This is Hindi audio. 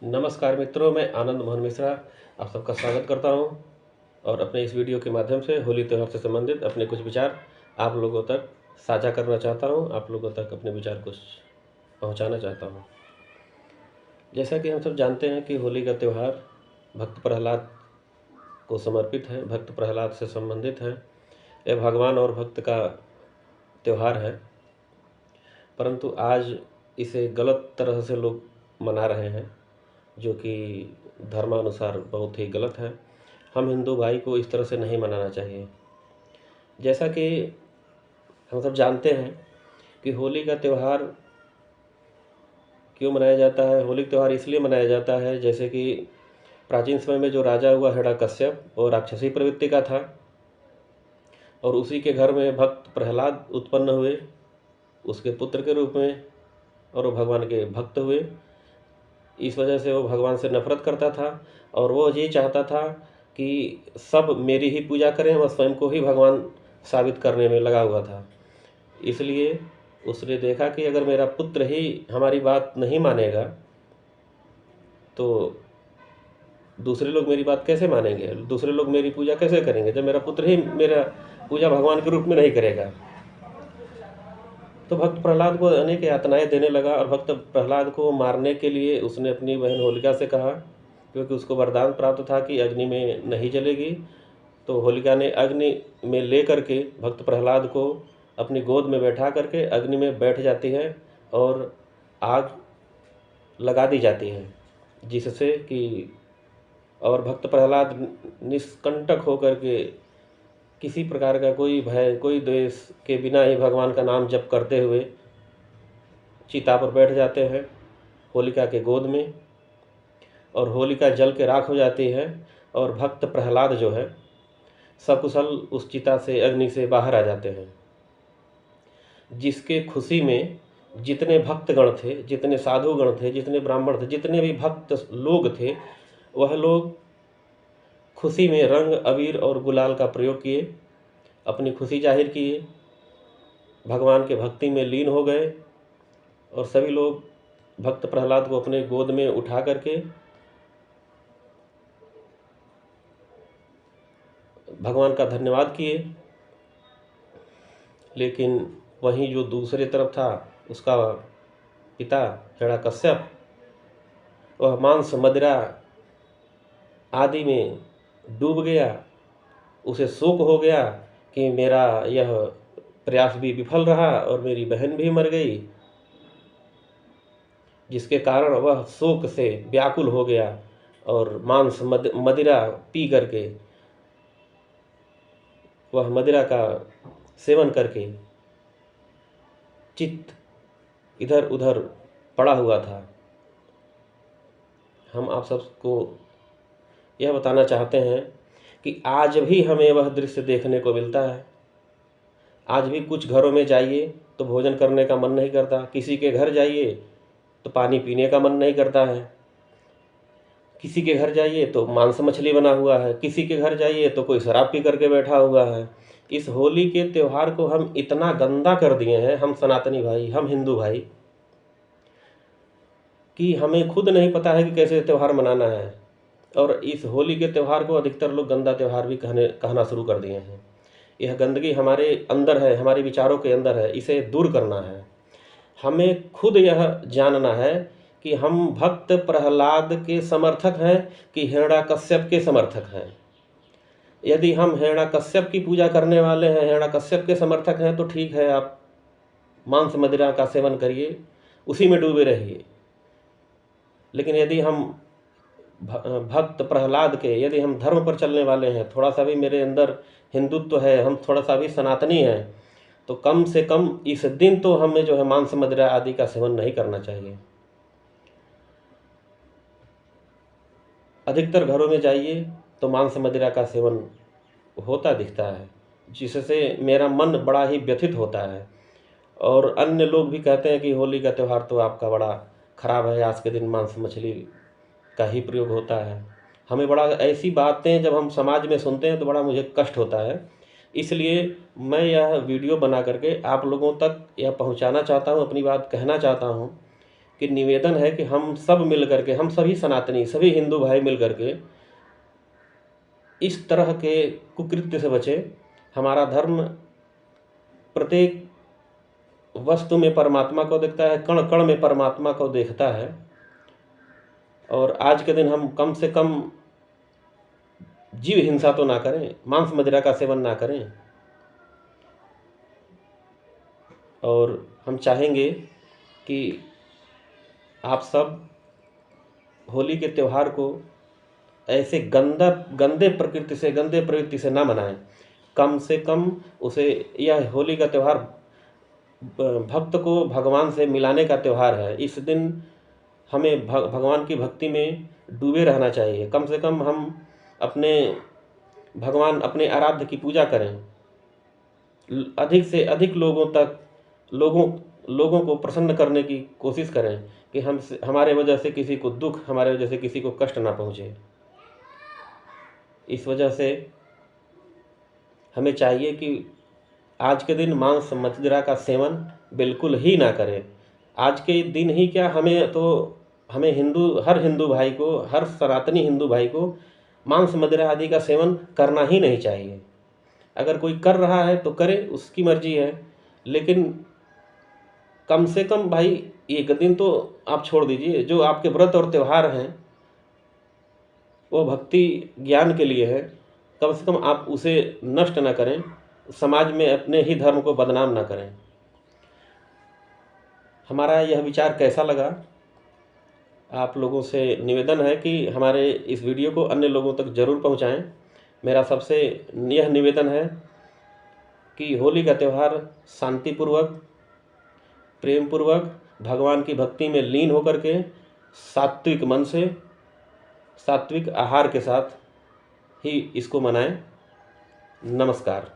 नमस्कार मित्रों, मैं आनंद मोहन मिश्रा आप सबका स्वागत करता हूं और अपने इस वीडियो के माध्यम से होली त्यौहार से संबंधित अपने कुछ विचार आप लोगों तक साझा करना चाहता हूं। आप लोगों तक अपने विचार कुछ पहुंचाना चाहता हूं। जैसा कि हम सब जानते हैं कि होली का त्यौहार भक्त प्रहलाद को समर्पित है, भक्त प्रहलाद से संबंधित है। यह भगवान और भक्त का त्यौहार है, परंतु आज इसे गलत तरह से लोग मना रहे हैं, जो कि धर्मानुसार बहुत ही गलत है। हम हिंदू भाई को इस तरह से नहीं मनाना चाहिए। जैसा कि हम सब जानते हैं कि होली का त्यौहार क्यों मनाया जाता है। होली का त्यौहार इसलिए मनाया जाता है, जैसे कि प्राचीन समय में जो राजा हुआ हिरण्यकश्यप, वो राक्षसी प्रवृत्ति का था और उसी के घर में भक्त प्रहलाद उत्पन्न हुए उसके पुत्र के रूप में, और वो भगवान के भक्त हुए। इस वजह से वो भगवान से नफरत करता था और वो ये चाहता था कि सब मेरी ही पूजा करें, वह स्वयं को ही भगवान साबित करने में लगा हुआ था। इसलिए उसने देखा कि अगर मेरा पुत्र ही हमारी बात नहीं मानेगा तो दूसरे लोग मेरी बात कैसे मानेंगे, दूसरे लोग मेरी पूजा कैसे करेंगे जब मेरा पुत्र ही मेरा पूजा भगवान के रूप में नहीं करेगा। तो भक्त प्रहलाद को अनेक यातनाएं देने लगा और भक्त प्रहलाद को मारने के लिए उसने अपनी बहन होलिका से कहा, क्योंकि उसको वरदान प्राप्त था कि अग्नि में नहीं जलेगी। तो होलिका ने अग्नि में ले करके भक्त प्रहलाद को अपनी गोद में बैठा करके अग्नि में बैठ जाती है और आग लगा दी जाती है, जिससे कि और भक्त प्रहलाद निष्कंटक होकर के किसी प्रकार का कोई भय कोई द्वेष के बिना ही भगवान का नाम जप करते हुए चिता पर बैठ जाते हैं होलिका के गोद में, और होलिका जल के राख हो जाती है और भक्त प्रहलाद जो है सकुशल उस चिता से अग्नि से बाहर आ जाते हैं। जिसके खुशी में जितने भक्तगण थे, जितने साधुगण थे, जितने ब्राह्मण थे, जितने भी भक्त लोग थे, वह लोग खुशी में रंग अबीर और गुलाल का प्रयोग किए, अपनी खुशी जाहिर किए, भगवान के भक्ति में लीन हो गए और सभी लोग भक्त प्रहलाद को अपने गोद में उठा करके भगवान का धन्यवाद किए। लेकिन वहीं जो दूसरी तरफ था उसका पिता हिरण्यकश्यप, वह मांस मदिरा आदि में डूब गया। उसे शोक हो गया कि मेरा यह प्रयास भी विफल रहा और मेरी बहन भी मर गई, जिसके कारण वह शोक से व्याकुल हो गया और मांस मदिरा पी करके, वह मदिरा का सेवन करके चित्त इधर उधर पड़ा हुआ था। हम आप सबको यह बताना चाहते हैं कि आज भी हमें वह दृश्य देखने को मिलता है। आज भी कुछ घरों में जाइए तो भोजन करने का मन नहीं करता, किसी के घर जाइए तो पानी पीने का मन नहीं करता है, किसी के घर जाइए तो मांस मछली बना हुआ है, किसी के घर जाइए तो कोई शराब पी करके बैठा हुआ है। इस होली के त्यौहार को हम इतना गंदा कर दिए हैं, हम सनातनी भाई, हम हिंदू भाई, कि हमें खुद नहीं पता है कि कैसे त्यौहार मनाना है। और इस होली के त्यौहार को अधिकतर लोग गंदा त्यौहार भी कहना शुरू कर दिए हैं। यह गंदगी हमारे अंदर है, हमारे विचारों के अंदर है, इसे दूर करना है। हमें खुद यह जानना है कि हम भक्त प्रहलाद के समर्थक हैं कि हिरण्यकश्यप के समर्थक हैं। यदि हम हिरण्यकश्यप की पूजा करने वाले हैं, हिरण्यकश्यप के समर्थक हैं, तो ठीक है, आप मांस मदिरा का सेवन करिए, उसी में डूबे रहिए। लेकिन यदि हम भक्त प्रहलाद के, यदि हम धर्म पर चलने वाले हैं, थोड़ा सा भी मेरे अंदर हिंदुत्व है, हम थोड़ा सा भी सनातनी हैं, तो कम से कम इस दिन तो हमें जो है मांस मदिरा आदि का सेवन नहीं करना चाहिए। अधिकतर घरों में जाइए तो मांस मदिरा का सेवन होता दिखता है, जिससे मेरा मन बड़ा ही व्यथित होता है। और अन्य लोग भी कहते हैं कि होली का त्यौहार तो आपका बड़ा खराब है, आज के दिन मांस मछली का ही प्रयोग होता है। हमें बड़ा ऐसी बातें जब हम समाज में सुनते हैं तो बड़ा मुझे कष्ट होता है। इसलिए मैं यह वीडियो बना करके आप लोगों तक यह पहुंचाना चाहता हूं, अपनी बात कहना चाहता हूं कि निवेदन है कि हम सब मिल करके, हम सभी सनातनी, सभी हिंदू भाई मिल करके इस तरह के कुकृत्य से बचें। हमारा धर्म प्रत्येक वस्तु में परमात्मा को देखता है, कण कण में परमात्मा को देखता है। और आज के दिन हम कम से कम जीव हिंसा तो ना करें, मांस मदिरा का सेवन ना करें। और हम चाहेंगे कि आप सब होली के त्यौहार को ऐसे गंदे प्रवृत्ति से ना मनाएं। कम से कम उसे, यह होली का त्यौहार भक्त को भगवान से मिलाने का त्यौहार है। इस दिन हमें भगवान की भक्ति में डूबे रहना चाहिए। कम से कम हम अपने भगवान, अपने आराध्य की पूजा करें। अधिक से अधिक लोगों को प्रसन्न करने की कोशिश करें कि हमारे वजह से किसी को दुख, हमारे वजह से किसी को कष्ट ना पहुँचे। इस वजह से हमें चाहिए कि आज के दिन मांस मदिरा का सेवन बिल्कुल ही ना करें। आज के दिन ही क्या, हमें हर हिंदू भाई को, हर सनातनी हिंदू भाई को मांस मदिरा आदि का सेवन करना ही नहीं चाहिए। अगर कोई कर रहा है तो करे, उसकी मर्जी है, लेकिन कम से कम भाई एक दिन तो आप छोड़ दीजिए। जो आपके व्रत और त्यौहार हैं वो भक्ति ज्ञान के लिए है, कम से कम आप उसे नष्ट ना करें, समाज में अपने ही धर्म को बदनाम ना करें। हमारा यह विचार कैसा लगा, आप लोगों से निवेदन है कि हमारे इस वीडियो को अन्य लोगों तक ज़रूर पहुंचाएं। मेरा सबसे यह निवेदन है कि होली का त्यौहार शांतिपूर्वक, प्रेमपूर्वक, भगवान की भक्ति में लीन होकर के, सात्विक मन से, सात्विक आहार के साथ ही इसको मनाएं। नमस्कार।